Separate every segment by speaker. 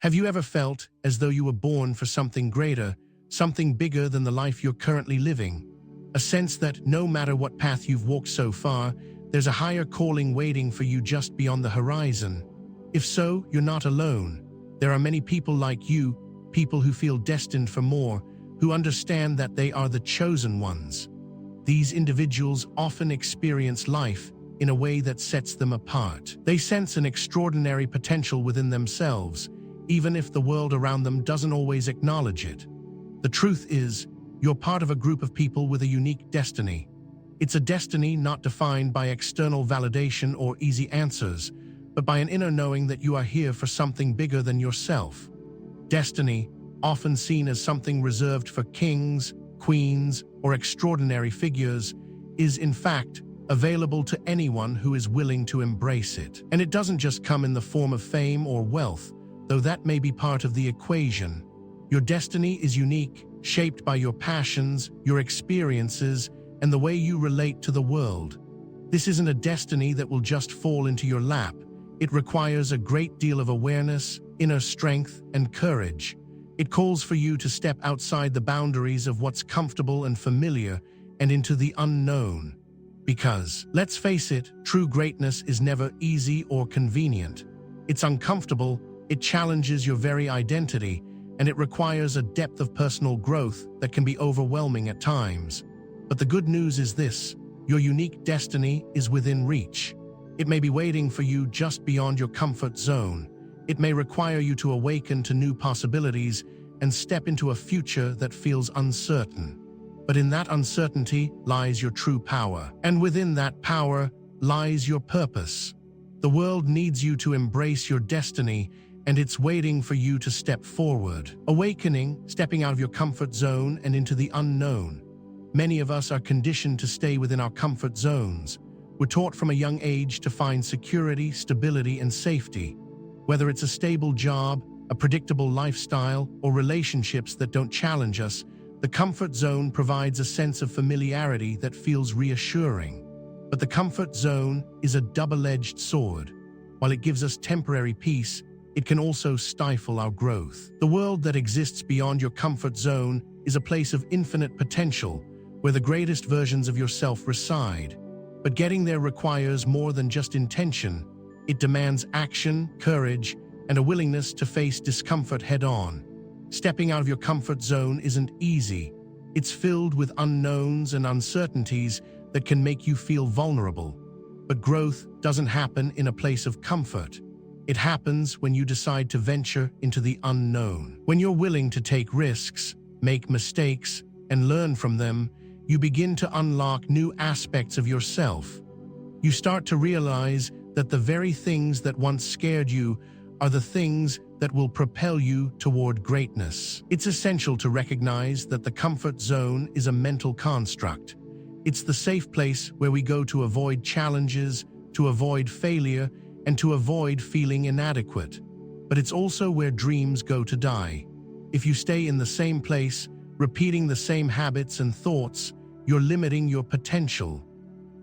Speaker 1: Have you ever felt as though you were born for something greater, something bigger than the life you're currently living? A sense that no matter what path you've walked so far, there's a higher calling waiting for you just beyond the horizon. If so, you're not alone. There are many people like you, people who feel destined for more, who understand that they are the chosen ones. These individuals often experience life in a way that sets them apart. They sense an extraordinary potential within themselves, even if the world around them doesn't always acknowledge it. The truth is, you're part of a group of people with a unique destiny. It's a destiny not defined by external validation or easy answers, but by an inner knowing that you are here for something bigger than yourself. Destiny, often seen as something reserved for kings, queens, or extraordinary figures, is in fact available to anyone who is willing to embrace it. And it doesn't just come in the form of fame or wealth, though that may be part of the equation. Your destiny is unique, shaped by your passions, your experiences, and the way you relate to the world. This isn't a destiny that will just fall into your lap. It requires a great deal of awareness, inner strength, and courage. It calls for you to step outside the boundaries of what's comfortable and familiar and into the unknown. Because, let's face it, true greatness is never easy or convenient. It's uncomfortable, it challenges your very identity, and it requires a depth of personal growth that can be overwhelming at times. But the good news is this: your unique destiny is within reach. It may be waiting for you just beyond your comfort zone. It may require you to awaken to new possibilities and step into a future that feels uncertain. But in that uncertainty lies your true power. And within that power lies your purpose. The world needs you to embrace your destiny, and it's waiting for you to step forward. Awakening, stepping out of your comfort zone and into the unknown. Many of us are conditioned to stay within our comfort zones. We're taught from a young age to find security, stability, and safety. Whether it's a stable job, a predictable lifestyle, or relationships that don't challenge us, the comfort zone provides a sense of familiarity that feels reassuring. But the comfort zone is a double-edged sword. While it gives us temporary peace, it can also stifle our growth. The world that exists beyond your comfort zone is a place of infinite potential, where the greatest versions of yourself reside. But getting there requires more than just intention. It demands action, courage, and a willingness to face discomfort head-on. Stepping out of your comfort zone isn't easy. It's filled with unknowns and uncertainties that can make you feel vulnerable. But growth doesn't happen in a place of comfort. It happens when you decide to venture into the unknown. When you're willing to take risks, make mistakes, and learn from them, you begin to unlock new aspects of yourself. You start to realize that the very things that once scared you are the things that will propel you toward greatness. It's essential to recognize that the comfort zone is a mental construct. It's the safe place where we go to avoid challenges, to avoid failure, and to avoid feeling inadequate. But it's also where dreams go to die. If you stay in the same place, repeating the same habits and thoughts, you're limiting your potential.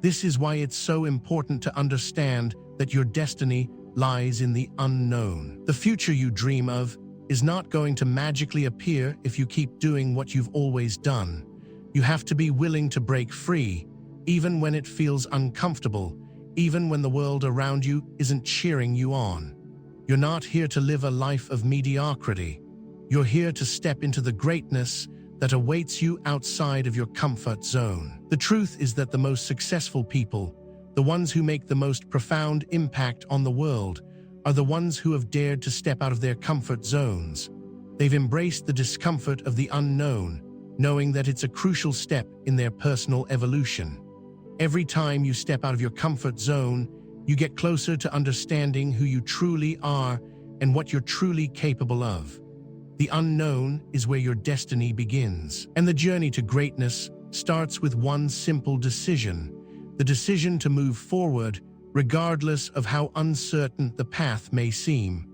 Speaker 1: This is why it's so important to understand that your destiny lies in the unknown. The future you dream of is not going to magically appear if you keep doing what you've always done. You have to be willing to break free, even when it feels uncomfortable, even when the world around you isn't cheering you on. You're not here to live a life of mediocrity. You're here to step into the greatness that awaits you outside of your comfort zone. The truth is that the most successful people, the ones who make the most profound impact on the world, are the ones who have dared to step out of their comfort zones. They've embraced the discomfort of the unknown, knowing that it's a crucial step in their personal evolution. Every time you step out of your comfort zone, you get closer to understanding who you truly are and what you're truly capable of. The unknown is where your destiny begins. And the journey to greatness starts with one simple decision: the decision to move forward, regardless of how uncertain the path may seem.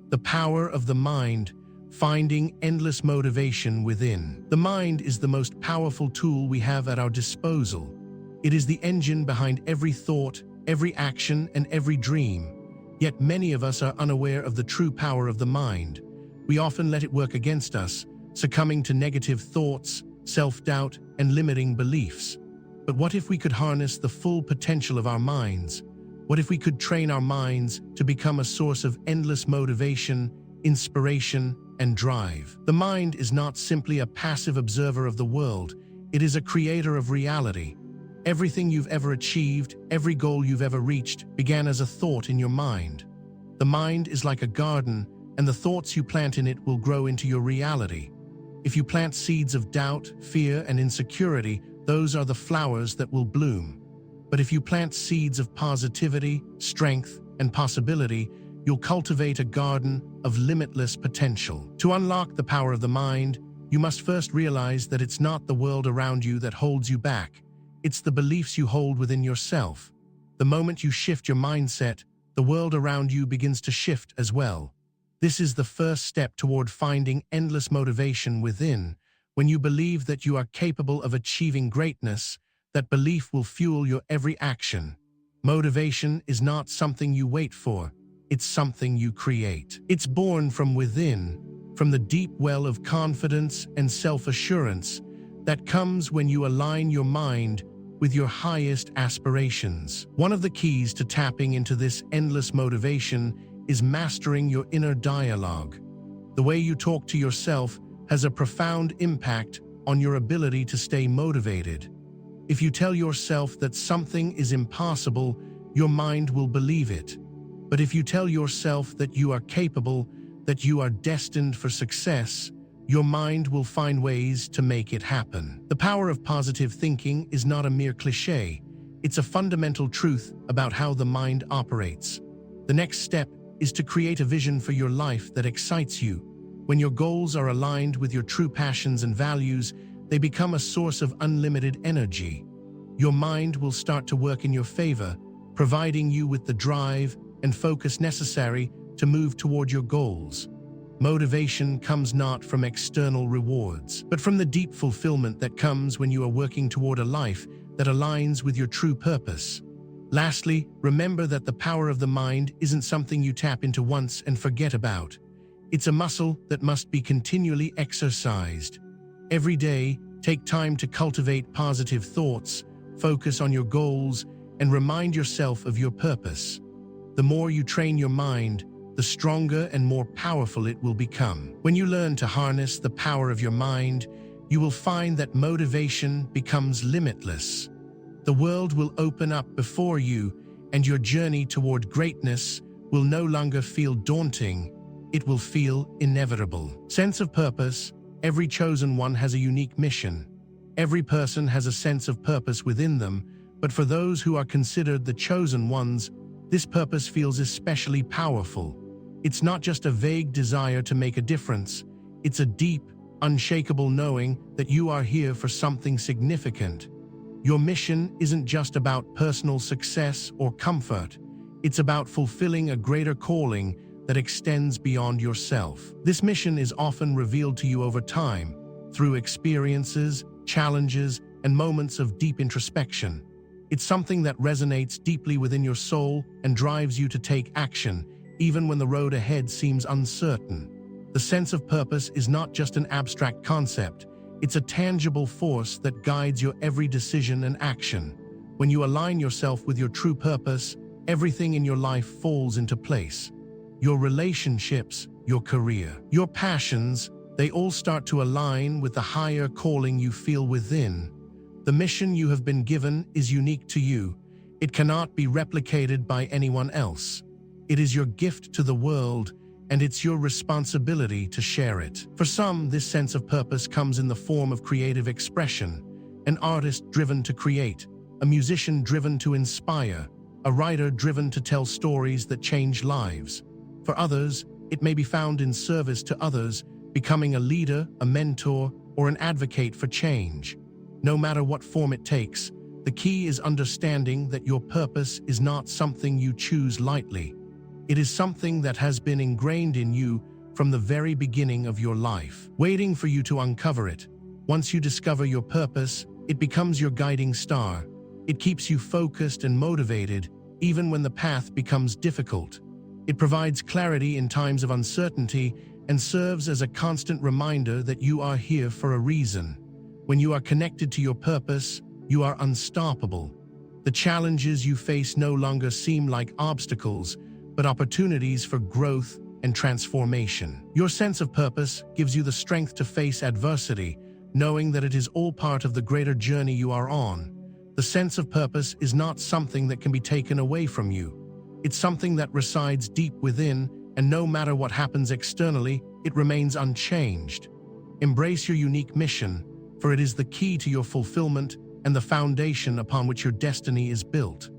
Speaker 1: The power of the mind, finding endless motivation within. The mind is the most powerful tool we have at our disposal. It is the engine behind every thought, every action, and every dream. Yet many of us are unaware of the true power of the mind. we often let it work against us, succumbing to negative thoughts, self-doubt, and limiting beliefs. But what if we could harness the full potential of our minds? What if we could train our minds to become a source of endless motivation, inspiration, and drive? The mind is not simply a passive observer of the world, it is a creator of reality. Everything you've ever achieved, every goal you've ever reached, began as a thought in your mind. The mind is like a garden, and the thoughts you plant in it will grow into your reality. If you plant seeds of doubt, fear, and insecurity, those are the flowers that will bloom. But if you plant seeds of positivity, strength, and possibility, you'll cultivate a garden of limitless potential. To unlock the power of the mind, you must first realize that it's not the world around you that holds you back. It's the beliefs you hold within yourself. The moment you shift your mindset, the world around you begins to shift as well. This is the first step toward finding endless motivation within. When you believe that you are capable of achieving greatness, that belief will fuel your every action. Motivation is not something you wait for, it's something you create. It's born from within, from the deep well of confidence and self-assurance that comes when you align your mind with your highest aspirations. One of the keys to tapping into this endless motivation is mastering your inner dialogue. The way you talk to yourself has a profound impact on your ability to stay motivated. If you tell yourself that something is impossible, your mind will believe it. But if you tell yourself that you are capable, that you are destined for success, your mind will find ways to make it happen. The power of positive thinking is not a mere cliché. It's a fundamental truth about how the mind operates. The next step is to create a vision for your life that excites you. When your goals are aligned with your true passions and values, they become a source of unlimited energy. Your mind will start to work in your favor, providing you with the drive and focus necessary to move toward your goals. Motivation comes not from external rewards, but from the deep fulfillment that comes when you are working toward a life that aligns with your true purpose. Lastly, remember that the power of the mind isn't something you tap into once and forget about. It's a muscle that must be continually exercised. Every day, take time to cultivate positive thoughts, focus on your goals, and remind yourself of your purpose. The more you train your mind, the stronger and more powerful it will become. When you learn to harness the power of your mind, you will find that motivation becomes limitless. The world will open up before you, and your journey toward greatness will no longer feel daunting. It will feel inevitable. Sense of purpose. Every chosen one has a unique mission. Every person has a sense of purpose within them, but for those who are considered the chosen ones, this purpose feels especially powerful. It's not just a vague desire to make a difference. It's a deep, unshakable knowing that you are here for something significant. Your mission isn't just about personal success or comfort. It's about fulfilling a greater calling that extends beyond yourself. This mission is often revealed to you over time, through experiences, challenges, and moments of deep introspection. It's something that resonates deeply within your soul and drives you to take action, even when the road ahead seems uncertain. The sense of purpose is not just an abstract concept. It's a tangible force that guides your every decision and action. When you align yourself with your true purpose, everything in your life falls into place. Your relationships, your career, your passions, they all start to align with the higher calling you feel within. The mission you have been given is unique to you. It cannot be replicated by anyone else. It is your gift to the world, and it's your responsibility to share it. For some, this sense of purpose comes in the form of creative expression, an artist driven to create, a musician driven to inspire, a writer driven to tell stories that change lives. For others, it may be found in service to others, becoming a leader, a mentor, or an advocate for change. No matter what form it takes, the key is understanding that your purpose is not something you choose lightly. It is something that has been ingrained in you from the very beginning of your life, waiting for you to uncover it. Once you discover your purpose, it becomes your guiding star. It keeps you focused and motivated, even when the path becomes difficult. It provides clarity in times of uncertainty and serves as a constant reminder that you are here for a reason. When you are connected to your purpose, you are unstoppable. The challenges you face no longer seem like obstacles, but opportunities for growth and transformation. Your sense of purpose gives you the strength to face adversity, knowing that it is all part of the greater journey you are on. The sense of purpose is not something that can be taken away from you. It's something that resides deep within, and no matter what happens externally, it remains unchanged. Embrace your unique mission, for it is the key to your fulfillment and the foundation upon which your destiny is built.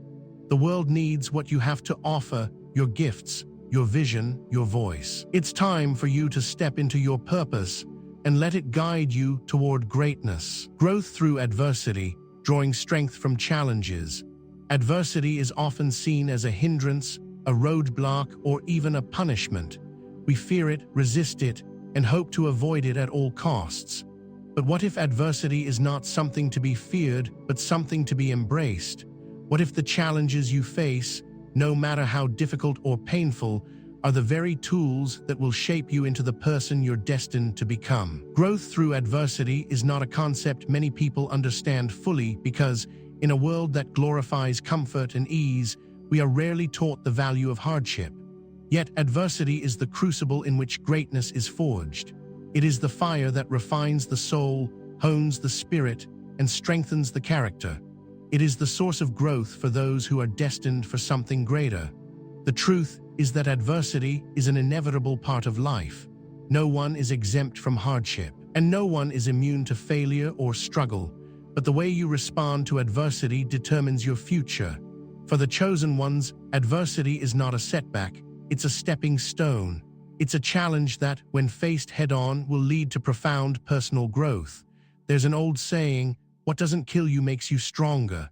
Speaker 1: The world needs what you have to offer, your gifts, your vision, your voice. It's time for you to step into your purpose and let it guide you toward greatness. Growth through adversity, drawing strength from challenges. Adversity is often seen as a hindrance, a roadblock, or even a punishment. We fear it, resist it, and hope to avoid it at all costs. But what if adversity is not something to be feared, but something to be embraced? What if the challenges you face, no matter how difficult or painful, are the very tools that will shape you into the person you're destined to become? Growth through adversity is not a concept many people understand fully because, in a world that glorifies comfort and ease, we are rarely taught the value of hardship. Yet adversity is the crucible in which greatness is forged. It is the fire that refines the soul, hones the spirit, and strengthens the character. It is the source of growth for those who are destined for something greater. The truth is that adversity is an inevitable part of life. No one is exempt from hardship, and no one is immune to failure or struggle. But the way you respond to adversity determines your future. For the chosen ones, adversity is not a setback, it's a stepping stone. It's a challenge that, when faced head-on, will lead to profound personal growth. There's an old saying, "What doesn't kill you makes you stronger."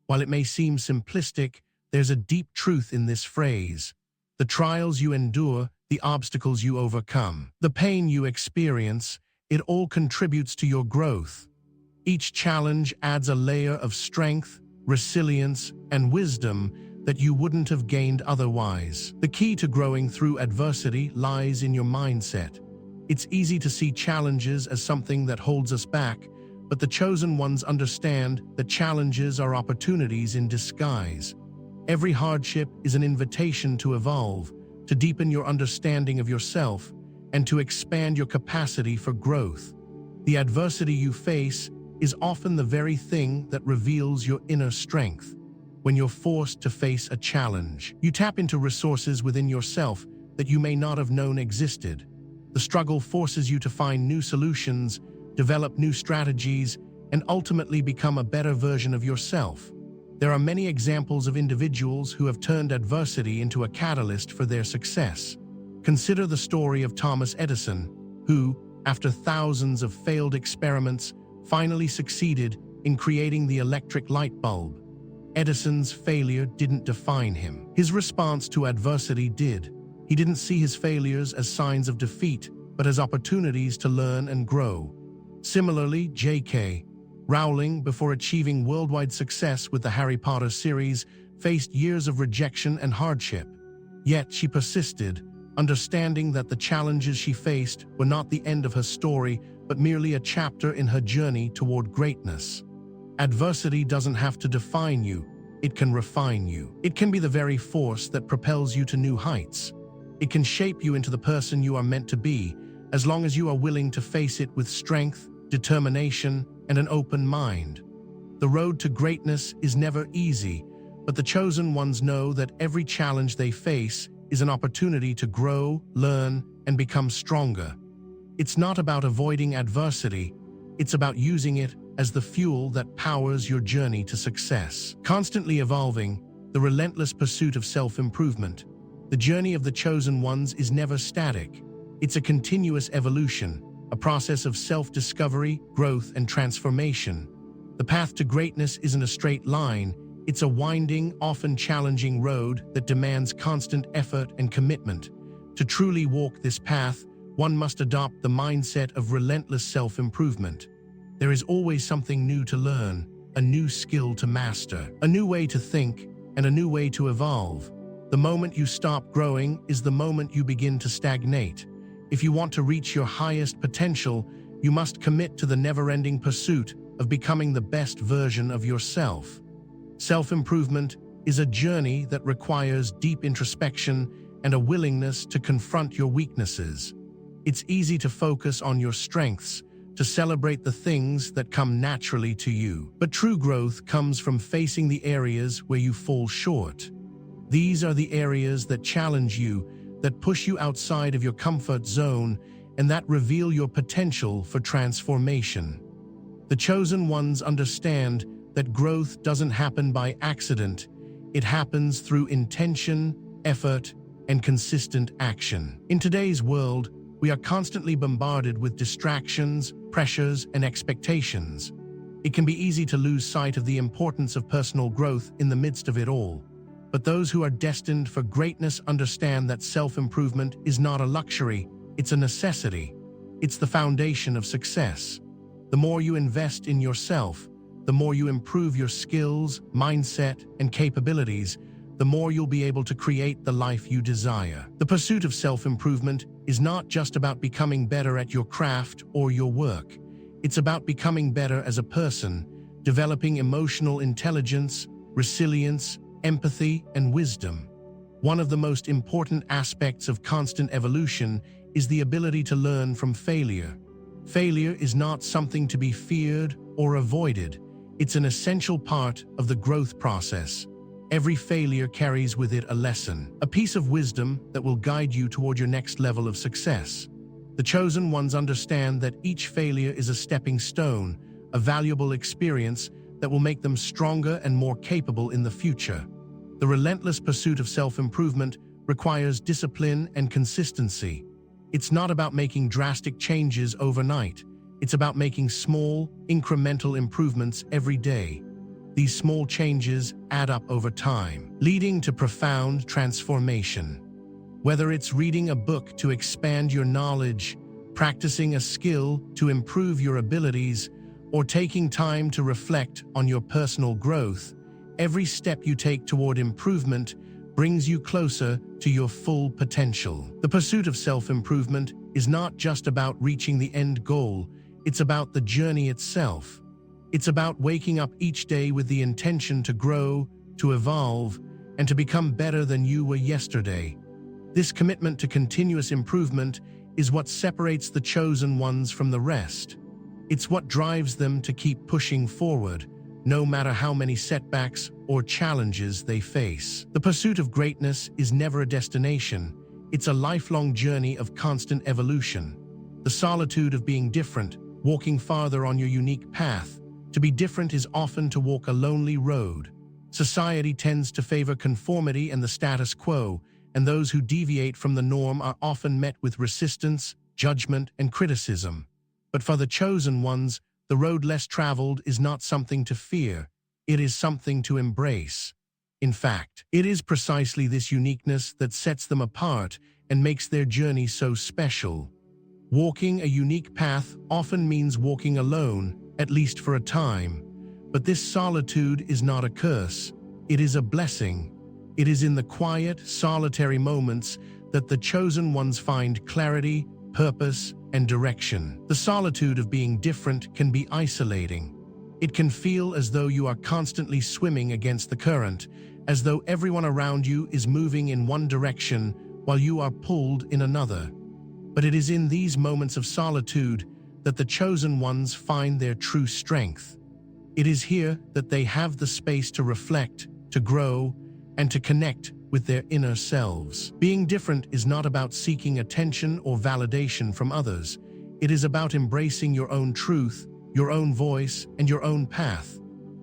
Speaker 1: While it may seem simplistic, there's a deep truth in this phrase. The trials you endure, the obstacles you overcome, the pain you experience, it all contributes to your growth. Each challenge adds a layer of strength, resilience, and wisdom that you wouldn't have gained otherwise. The key to growing through adversity lies in your mindset. It's easy to see challenges as something that holds us back, but the chosen ones understand that challenges are opportunities in disguise. Every hardship is an invitation to evolve, to deepen your understanding of yourself, and to expand your capacity for growth. The adversity you face is often the very thing that reveals your inner strength. When you're forced to face a challenge, you tap into resources within yourself that you may not have known existed. The struggle forces you to find new solutions, develop new strategies, and ultimately become a better version of yourself. There are many examples of individuals who have turned adversity into a catalyst for their success. Consider the story of Thomas Edison, who, after thousands of failed experiments, finally succeeded in creating the electric light bulb. Edison's failure didn't define him. His response to adversity did. He didn't see his failures as signs of defeat, but as opportunities to learn and grow. Similarly, J.K. Rowling, before achieving worldwide success with the Harry Potter series, faced years of rejection and hardship. Yet she persisted, understanding that the challenges she faced were not the end of her story, but merely a chapter in her journey toward greatness. Adversity doesn't have to define you, it can refine you. It can be the very force that propels you to new heights. It can shape you into the person you are meant to be, as long as you are willing to face it with strength, determination, and an open mind. The road to greatness is never easy, but the chosen ones know that every challenge they face is an opportunity to grow, learn, and become stronger. It's not about avoiding adversity, it's about using it as the fuel that powers your journey to success. Constantly evolving, the relentless pursuit of self-improvement. The journey of the chosen ones is never static. It's a continuous evolution, a process of self-discovery, growth, and transformation. The path to greatness isn't a straight line, it's a winding, often challenging road that demands constant effort and commitment. To truly walk this path, one must adopt the mindset of relentless self-improvement. There is always something new to learn, a new skill to master, a new way to think, and a new way to evolve. The moment you stop growing is the moment you begin to stagnate. If you want to reach your highest potential, you must commit to the never-ending pursuit of becoming the best version of yourself. Self-improvement is a journey that requires deep introspection and a willingness to confront your weaknesses. It's easy to focus on your strengths, to celebrate the things that come naturally to you. But true growth comes from facing the areas where you fall short. These are the areas that challenge you, that push you outside of your comfort zone, and that reveal your potential for transformation. The chosen ones understand that growth doesn't happen by accident. It happens through intention, effort, and consistent action. In today's world, we are constantly bombarded with distractions, pressures, and expectations. It can be easy to lose sight of the importance of personal growth in the midst of it all. But those who are destined for greatness understand that self-improvement is not a luxury, it's a necessity. It's the foundation of success. The more you invest in yourself, the more you improve your skills, mindset, and capabilities, the more you'll be able to create the life you desire. The pursuit of self-improvement is not just about becoming better at your craft or your work. It's about becoming better as a person, developing emotional intelligence, resilience, empathy, and wisdom. One of the most important aspects of constant evolution is the ability to learn from failure. Failure is not something to be feared or avoided. It's an essential part of the growth process. Every failure carries with it a lesson, a piece of wisdom that will guide you toward your next level of success. The chosen ones understand that each failure is a stepping stone, a valuable experience that will make them stronger and more capable in the future. The relentless pursuit of self-improvement requires discipline and consistency. It's not about making drastic changes overnight. It's about making small, incremental improvements every day. These small changes add up over time, leading to profound transformation. Whether it's reading a book to expand your knowledge, practicing a skill to improve your abilities, or taking time to reflect on your personal growth, every step you take toward improvement brings you closer to your full potential. The pursuit of self-improvement is not just about reaching the end goal, it's about the journey itself. It's about waking up each day with the intention to grow, to evolve, and to become better than you were yesterday. This commitment to continuous improvement is what separates the chosen ones from the rest. It's what drives them to keep pushing forward, no matter how many setbacks or challenges they face. The pursuit of greatness is never a destination. It's a lifelong journey of constant evolution. The solitude of being different, walking farther on your unique path. To be different is often to walk a lonely road. Society tends to favor conformity and the status quo, and those who deviate from the norm are often met with resistance, judgment, and criticism. But for the chosen ones, the road less traveled is not something to fear. It is something to embrace. In fact, it is precisely this uniqueness that sets them apart and makes their journey so special. Walking a unique path often means walking alone, at least for a time. But this solitude is not a curse. It is a blessing. It is in the quiet, solitary moments that the chosen ones find clarity, purpose, and direction. The solitude of being different can be isolating. It can feel as though you are constantly swimming against the current, as though everyone around you is moving in one direction while you are pulled in another. But it is in these moments of solitude that the chosen ones find their true strength. It is here that they have the space to reflect, to grow, and to connect with their inner selves. Being different is not about seeking attention or validation from others. It is about embracing your own truth, your own voice, and your own path.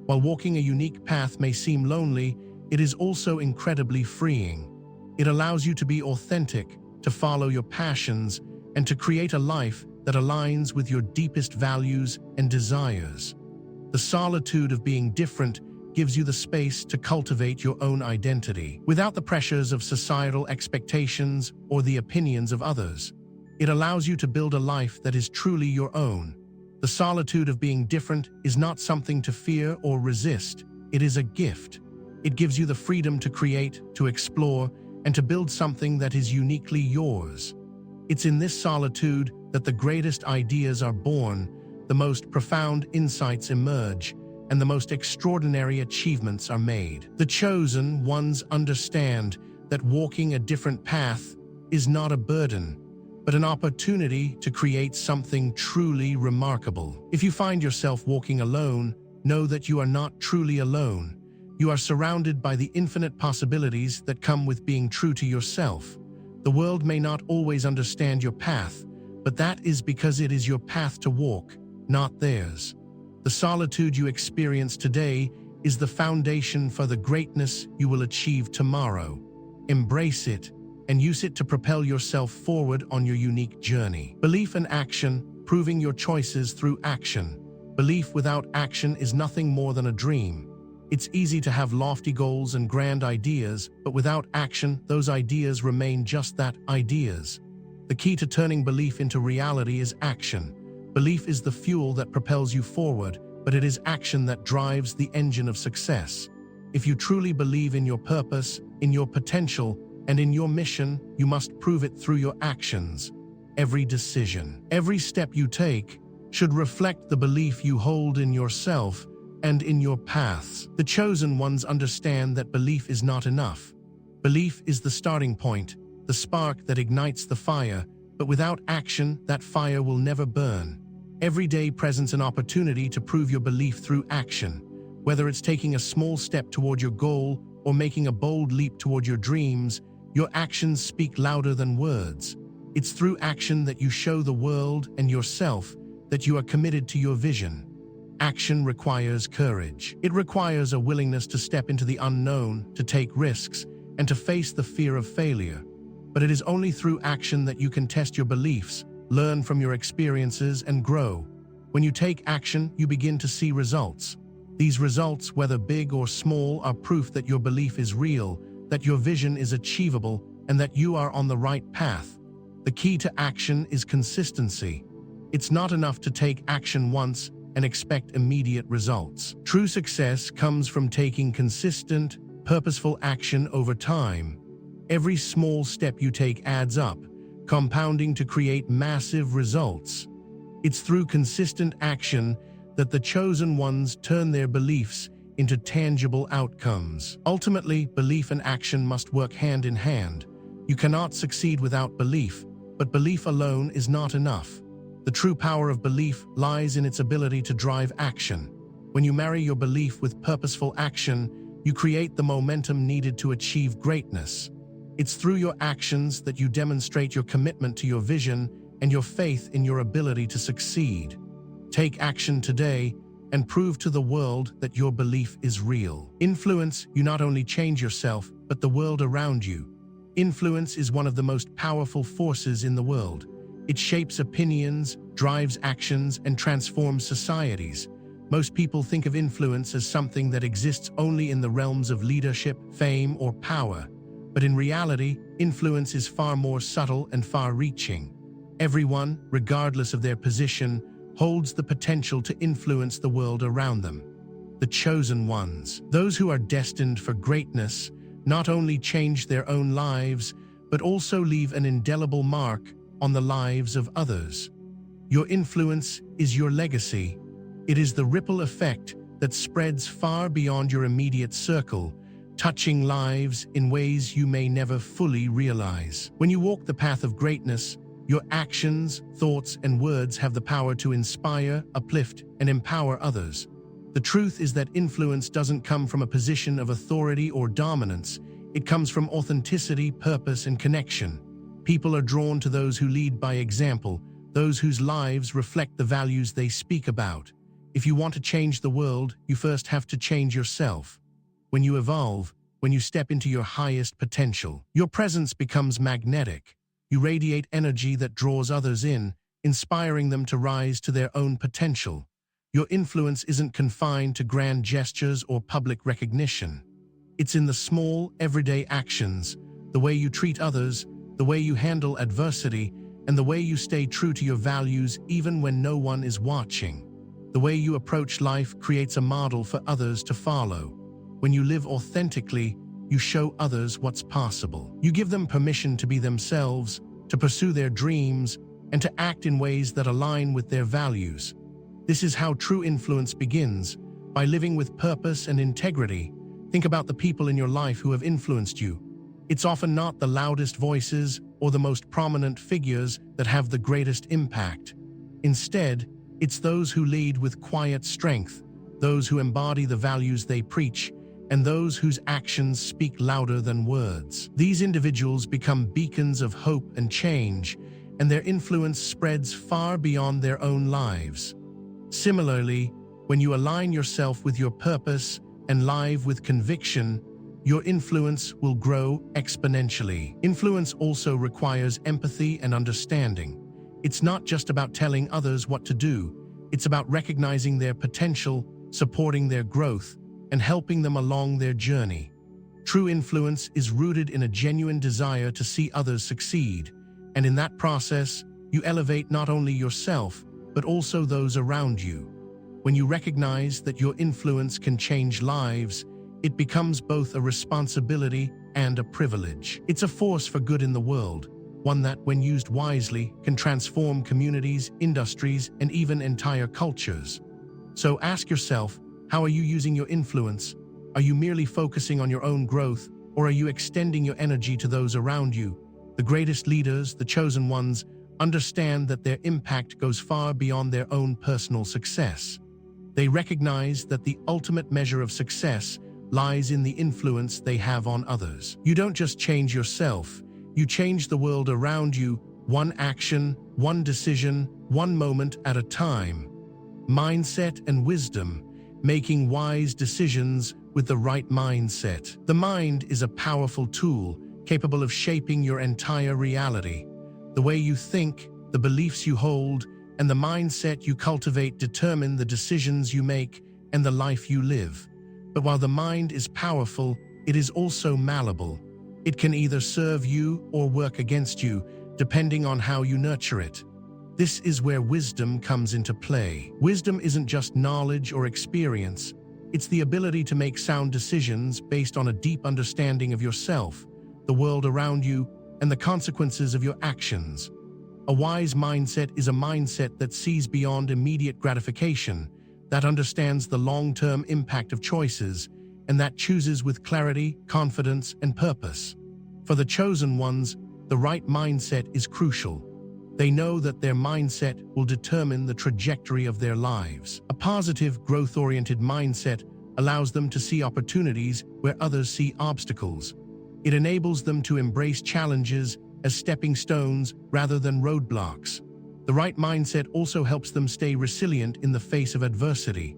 Speaker 1: While walking a unique path may seem lonely, it is also incredibly freeing. It allows you to be authentic, to follow your passions, and to create a life that aligns with your deepest values and desires. The solitude of being different gives you the space to cultivate your own identity, without the pressures of societal expectations or the opinions of others. It allows you to build a life that is truly your own. The solitude of being different is not something to fear or resist. It is a gift. It gives you the freedom to create, to explore, and to build something that is uniquely yours. It's in this solitude that the greatest ideas are born, the most profound insights emerge, and the most extraordinary achievements are made. The chosen ones understand that walking a different path is not a burden, but an opportunity to create something truly remarkable. If you find yourself walking alone, know that you are not truly alone. You are surrounded by the infinite possibilities that come with being true to yourself. The world may not always understand your path, but that is because it is your path to walk, not theirs. The solitude you experience today is the foundation for the greatness you will achieve tomorrow. Embrace it and use it to propel yourself forward on your unique journey. Belief and action, proving your choices through action. Belief without action is nothing more than a dream. It's easy to have lofty goals and grand ideas, but without action, those ideas remain just that, ideas. The key to turning belief into reality is action. Belief is the fuel that propels you forward, but it is action that drives the engine of success. If you truly believe in your purpose, in your potential, and in your mission, you must prove it through your actions. Every decision, every step you take, should reflect the belief you hold in yourself and in your paths. The chosen ones understand that belief is not enough. Belief is the starting point, the spark that ignites the fire, but without action, that fire will never burn. Every day presents an opportunity to prove your belief through action. Whether it's taking a small step toward your goal or making a bold leap toward your dreams, your actions speak louder than words. It's through action that you show the world and yourself that you are committed to your vision. Action requires courage. It requires a willingness to step into the unknown, to take risks, and to face the fear of failure. But it is only through action that you can test your beliefs, learn from your experiences, and grow. When you take action, you begin to see results. These results, whether big or small, are proof that your belief is real, that your vision is achievable, and that you are on the right path. The key to action is consistency. It's not enough to take action once and expect immediate results. True success comes from taking consistent, purposeful action over time. Every small step you take adds up, compounding to create massive results. It's through consistent action that the chosen ones turn their beliefs into tangible outcomes. Ultimately, belief and action must work hand in hand. You cannot succeed without belief, but belief alone is not enough. The true power of belief lies in its ability to drive action. When you marry your belief with purposeful action, you create the momentum needed to achieve greatness. It's through your actions that you demonstrate your commitment to your vision and your faith in your ability to succeed. Take action today and prove to the world that your belief is real. Influence, you not only change yourself, but the world around you. Influence is one of the most powerful forces in the world. It shapes opinions, drives actions, and transforms societies. Most people think of influence as something that exists only in the realms of leadership, fame, or power. But in reality, influence is far more subtle and far-reaching. Everyone, regardless of their position, holds the potential to influence the world around them. The chosen ones, those who are destined for greatness, not only change their own lives, but also leave an indelible mark on the lives of others. Your influence is your legacy. It is the ripple effect that spreads far beyond your immediate circle, touching lives in ways you may never fully realize. When you walk the path of greatness, your actions, thoughts, and words have the power to inspire, uplift, and empower others. The truth is that influence doesn't come from a position of authority or dominance. It comes from authenticity, purpose, and connection. People are drawn to those who lead by example, those whose lives reflect the values they speak about. If you want to change the world, you first have to change yourself. When you evolve, when you step into your highest potential, your presence becomes magnetic. You radiate energy that draws others in, inspiring them to rise to their own potential. Your influence isn't confined to grand gestures or public recognition. It's in the small, everyday actions, the way you treat others, the way you handle adversity, and the way you stay true to your values even when no one is watching. The way you approach life creates a model for others to follow. When you live authentically, you show others what's possible. You give them permission to be themselves, to pursue their dreams, and to act in ways that align with their values. This is how true influence begins, by living with purpose and integrity. Think about the people in your life who have influenced you. It's often not the loudest voices or the most prominent figures that have the greatest impact. Instead, it's those who lead with quiet strength, those who embody the values they preach, and those whose actions speak louder than words. These individuals become beacons of hope and change, and their influence spreads far beyond their own lives. Similarly, when you align yourself with your purpose and live with conviction, your influence will grow exponentially. Influence also requires empathy and understanding. It's not just about telling others what to do, it's about recognizing their potential, supporting their growth, and helping them along their journey. True influence is rooted in a genuine desire to see others succeed, and in that process, you elevate not only yourself, but also those around you. When you recognize that your influence can change lives, it becomes both a responsibility and a privilege. It's a force for good in the world, one that, when used wisely, can transform communities, industries, and even entire cultures. So ask yourself, how are you using your influence? Are you merely focusing on your own growth, or are you extending your energy to those around you? The greatest leaders, the chosen ones, understand that their impact goes far beyond their own personal success. They recognize that the ultimate measure of success lies in the influence they have on others. You don't just change yourself, you change the world around you, one action, one decision, one moment at a time. Mindset and wisdom, making wise decisions with the right mindset. The mind is a powerful tool, capable of shaping your entire reality. The way you think, the beliefs you hold, and the mindset you cultivate determine the decisions you make and the life you live. But while the mind is powerful, it is also malleable. It can either serve you or work against you, depending on how you nurture it. This is where wisdom comes into play. Wisdom isn't just knowledge or experience. It's the ability to make sound decisions based on a deep understanding of yourself, the world around you, and the consequences of your actions. A wise mindset is a mindset that sees beyond immediate gratification, that understands the long-term impact of choices, and that chooses with clarity, confidence, and purpose. For the chosen ones, the right mindset is crucial. They know that their mindset will determine the trajectory of their lives. A positive, growth-oriented mindset allows them to see opportunities where others see obstacles. It enables them to embrace challenges as stepping stones rather than roadblocks. The right mindset also helps them stay resilient in the face of adversity.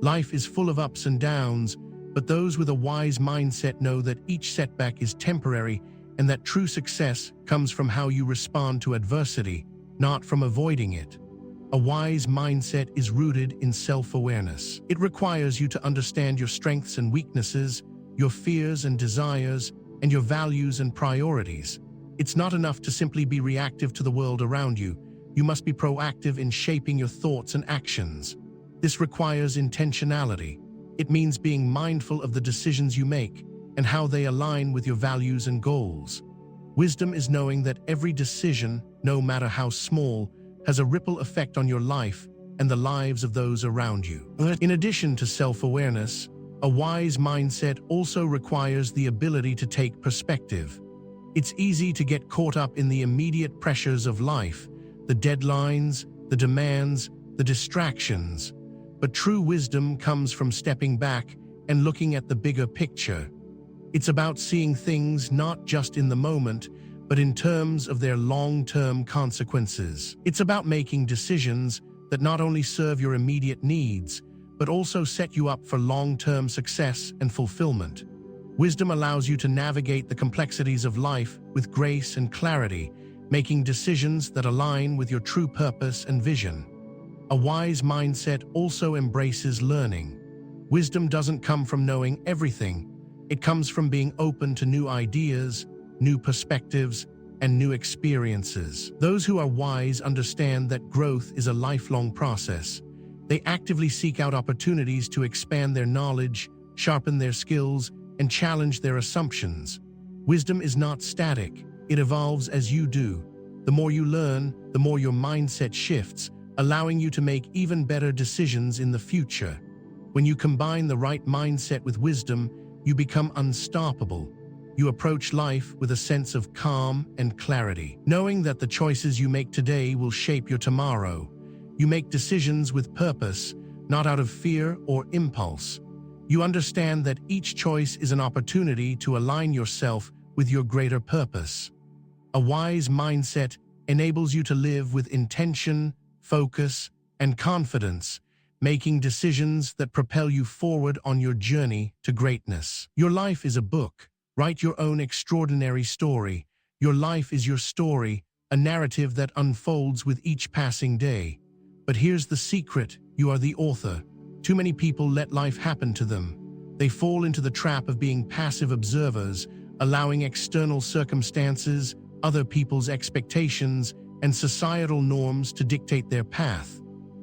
Speaker 1: Life is full of ups and downs, but those with a wise mindset know that each setback is temporary and that true success comes from how you respond to adversity, not from avoiding it. A wise mindset is rooted in self-awareness. It requires you to understand your strengths and weaknesses, your fears and desires, and your values and priorities. It's not enough to simply be reactive to the world around you. You must be proactive in shaping your thoughts and actions. This requires intentionality. It means being mindful of the decisions you make and how they align with your values and goals. Wisdom is knowing that every decision, no matter how small, has a ripple effect on your life and the lives of those around you. In addition to self-awareness, a wise mindset also requires the ability to take perspective. It's easy to get caught up in the immediate pressures of life, the deadlines, the demands, the distractions. But true wisdom comes from stepping back and looking at the bigger picture. It's about seeing things not just in the moment, but in terms of their long-term consequences. It's about making decisions that not only serve your immediate needs, but also set you up for long-term success and fulfillment. Wisdom allows you to navigate the complexities of life with grace and clarity, making decisions that align with your true purpose and vision. A wise mindset also embraces learning. Wisdom doesn't come from knowing everything. It comes from being open to new ideas, new perspectives, and new experiences. Those who are wise understand that growth is a lifelong process. They actively seek out opportunities to expand their knowledge, sharpen their skills, and challenge their assumptions. Wisdom is not static. It evolves as you do. The more you learn, the more your mindset shifts, allowing you to make even better decisions in the future. When you combine the right mindset with wisdom, you become unstoppable. You approach life with a sense of calm and clarity, knowing that the choices you make today will shape your tomorrow. You make decisions with purpose, not out of fear or impulse. You understand that each choice is an opportunity to align yourself with your greater purpose. A wise mindset enables you to live with intention, focus, and confidence, making decisions that propel you forward on your journey to greatness. Your life is a book. Write your own extraordinary story. Your life is your story, a narrative that unfolds with each passing day. But here's the secret: you are the author. Too many people let life happen to them. They fall into the trap of being passive observers, allowing external circumstances, other people's expectations, and societal norms to dictate their path.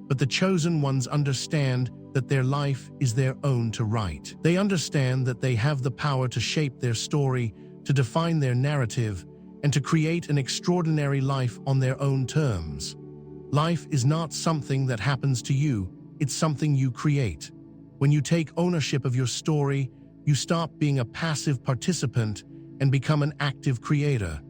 Speaker 1: But the chosen ones understand that their life is their own to write. They understand that they have the power to shape their story, to define their narrative, and to create an extraordinary life on their own terms. Life is not something that happens to you, it's something you create. When you take ownership of your story, you stop being a passive participant and become an active creator.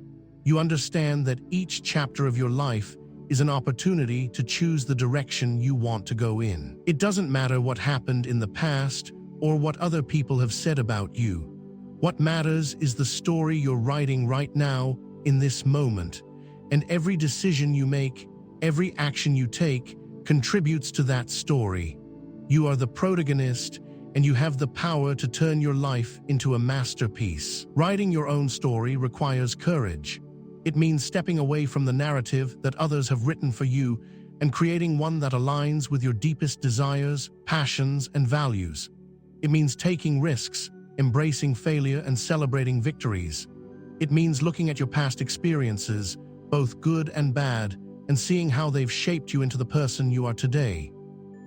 Speaker 1: You understand that each chapter of your life is an opportunity to choose the direction you want to go in. It doesn't matter what happened in the past or what other people have said about you. What matters is the story you're writing right now, in this moment. And every decision you make, every action you take, contributes to that story. You are the protagonist, and you have the power to turn your life into a masterpiece. Writing your own story requires courage. It means stepping away from the narrative that others have written for you and creating one that aligns with your deepest desires, passions, and values. It means taking risks, embracing failure, and celebrating victories. It means looking at your past experiences, both good and bad, and seeing how they've shaped you into the person you are today.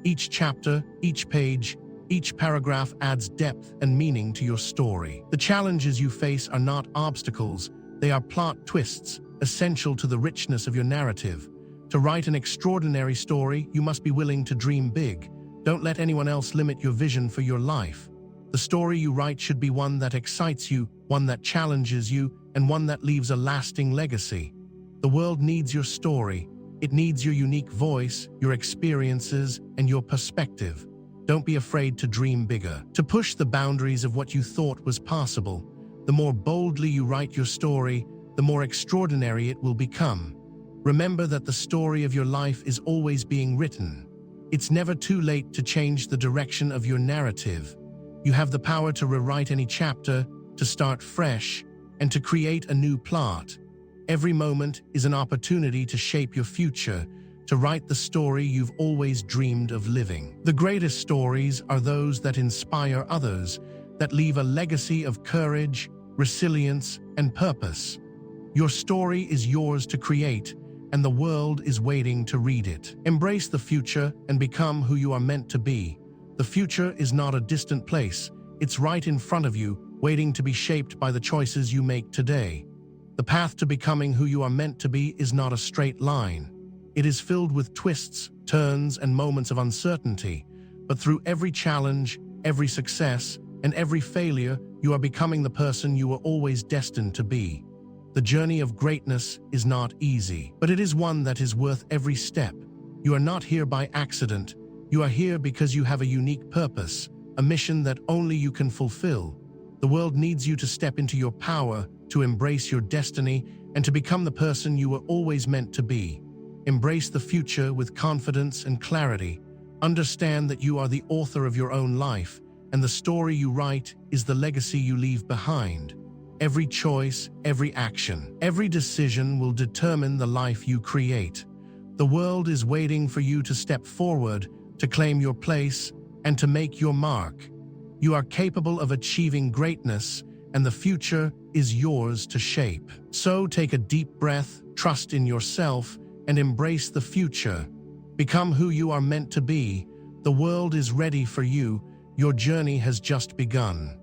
Speaker 1: Each chapter, each page, each paragraph adds depth and meaning to your story. The challenges you face are not obstacles, they are plot twists, essential to the richness of your narrative. To write an extraordinary story, you must be willing to dream big. Don't let anyone else limit your vision for your life. The story you write should be one that excites you, one that challenges you, and one that leaves a lasting legacy. The world needs your story. It needs your unique voice, your experiences, and your perspective. Don't be afraid to dream bigger, to push the boundaries of what you thought was possible. The more boldly you write your story, the more extraordinary it will become. Remember that the story of your life is always being written. It's never too late to change the direction of your narrative. You have the power to rewrite any chapter, to start fresh, and to create a new plot. Every moment is an opportunity to shape your future, to write the story you've always dreamed of living. The greatest stories are those that inspire others, that leave a legacy of courage, resilience, and purpose. Your story is yours to create, and the world is waiting to read it. Embrace the future and become who you are meant to be. The future is not a distant place. It's right in front of you, waiting to be shaped by the choices you make today. The path to becoming who you are meant to be is not a straight line. It is filled with twists, turns, and moments of uncertainty. But through every challenge, every success, and every failure, you are becoming the person you were always destined to be. The journey of greatness is not easy, but it is one that is worth every step. You are not here by accident. You are here because you have a unique purpose, a mission that only you can fulfill. The world needs you to step into your power, to embrace your destiny, and to become the person you were always meant to be. Embrace the future with confidence and clarity. Understand that you are the author of your own life, and the story you write is the legacy you leave behind. Every choice, every action, every decision will determine the life you create. The world is waiting for you to step forward, to claim your place, and to make your mark. You are capable of achieving greatness, and the future is yours to shape. So take a deep breath, trust in yourself, and embrace the future. Become who you are meant to be. The world is ready for you. Your journey has just begun.